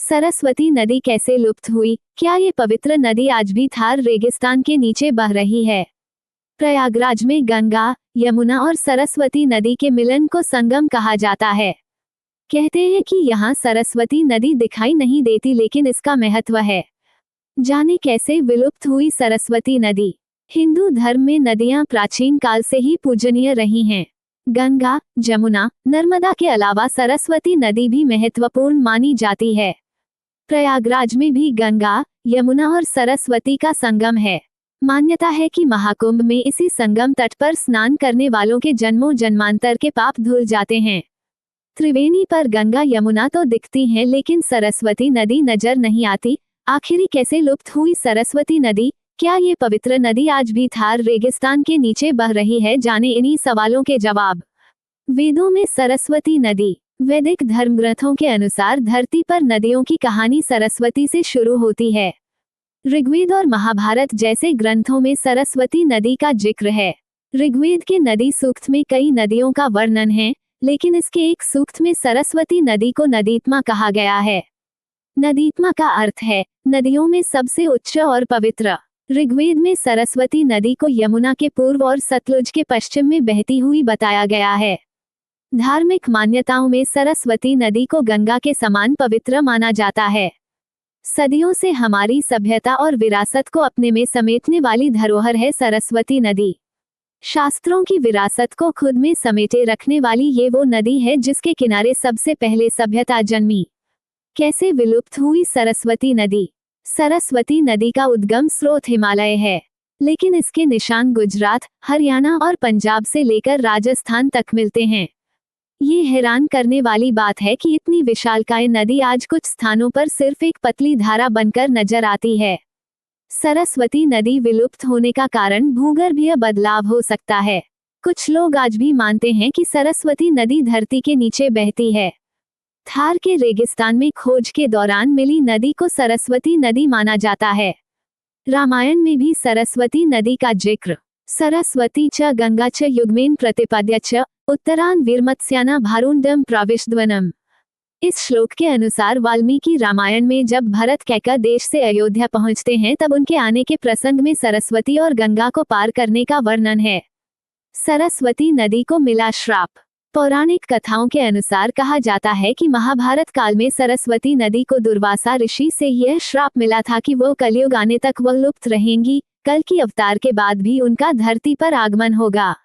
सरस्वती नदी कैसे लुप्त हुई? क्या ये पवित्र नदी आज भी थार रेगिस्तान के नीचे बह रही है? प्रयागराज में गंगा, यमुना और सरस्वती नदी के मिलन को संगम कहा जाता है। कहते हैं कि यहाँ सरस्वती नदी दिखाई नहीं देती, लेकिन इसका महत्व है। जाने कैसे विलुप्त हुई सरस्वती नदी। हिंदू धर्म में नदियाँ प्राचीन काल से ही पूजनीय रही हैं। गंगा, जमुना, नर्मदा के अलावा सरस्वती नदी भी महत्वपूर्ण मानी जाती है। प्रयागराज में भी गंगा, यमुना और सरस्वती का संगम है। मान्यता है कि महाकुंभ में इसी संगम तट पर स्नान करने वालों के जन्मों जन्मांतर के पाप धुल जाते हैं। त्रिवेणी पर गंगा यमुना तो दिखती हैं, लेकिन सरस्वती नदी नजर नहीं आती। आखिर कैसे लुप्त हुई सरस्वती नदी? क्या ये पवित्र नदी आज भी थार रेगिस्तान के नीचे बह रही है? जाने इन्हीं सवालों के जवाब। वेदों में सरस्वती नदी। वैदिक धर्म ग्रंथों के अनुसार धरती पर नदियों की कहानी सरस्वती से शुरू होती है। ऋग्वेद और महाभारत जैसे ग्रंथों में सरस्वती नदी का जिक्र है। ऋग्वेद के नदी सूक्त में कई नदियों का वर्णन है, लेकिन इसके एक सूक्त में सरस्वती नदी को नदीत्मा कहा गया है। नदीत्मा का अर्थ है नदियों में सबसे उच्च और पवित्र। ऋग्वेद में सरस्वती नदी को यमुना के पूर्व और सतलुज के पश्चिम में बहती हुई बताया गया है। धार्मिक मान्यताओं में सरस्वती नदी को गंगा के समान पवित्र माना जाता है। सदियों से हमारी सभ्यता और विरासत को अपने में समेटने वाली धरोहर है सरस्वती नदी। शास्त्रों की विरासत को खुद में समेटे रखने वाली ये वो नदी है जिसके किनारे सबसे पहले सभ्यता जन्मी। कैसे विलुप्त हुई सरस्वती नदी? सरस्वती नदी का उद्गम स्रोत हिमालय है, लेकिन इसके निशान गुजरात, हरियाणा और पंजाब से लेकर राजस्थान तक मिलते हैं। ये हैरान करने वाली बात है कि इतनी विशालकाय नदी आज कुछ स्थानों पर सिर्फ एक पतली धारा बनकर नजर आती है। सरस्वती नदी विलुप्त होने का कारण भूगर्भीय बदलाव हो सकता है। कुछ लोग आज भी मानते हैं कि सरस्वती नदी धरती के नीचे बहती है। थार के रेगिस्तान में खोज के दौरान मिली नदी को सरस्वती नदी माना जाता है। रामायण में भी सरस्वती नदी का जिक्र। सरस्वती च गंगा च युग्मेन प्रतिपद्य च उत्तरान वीरमत्स्याना भारुंडम प्रविष्टवनम। इस श्लोक के अनुसार वाल्मीकि रामायण में जब भरत कैकय देश से अयोध्या पहुंचते हैं, तब उनके आने के प्रसंग में सरस्वती और गंगा को पार करने का वर्णन है। सरस्वती नदी को मिला श्राप। पौराणिक कथाओं के अनुसार कहा जाता है कि महाभारत काल में सरस्वती नदी को दुर्वासा ऋषि से यह श्राप मिला था कि वो कलयुग आने तक वह लुप्त रहेंगी। कल की अवतार के बाद भी उनका धरती पर आगमन होगा।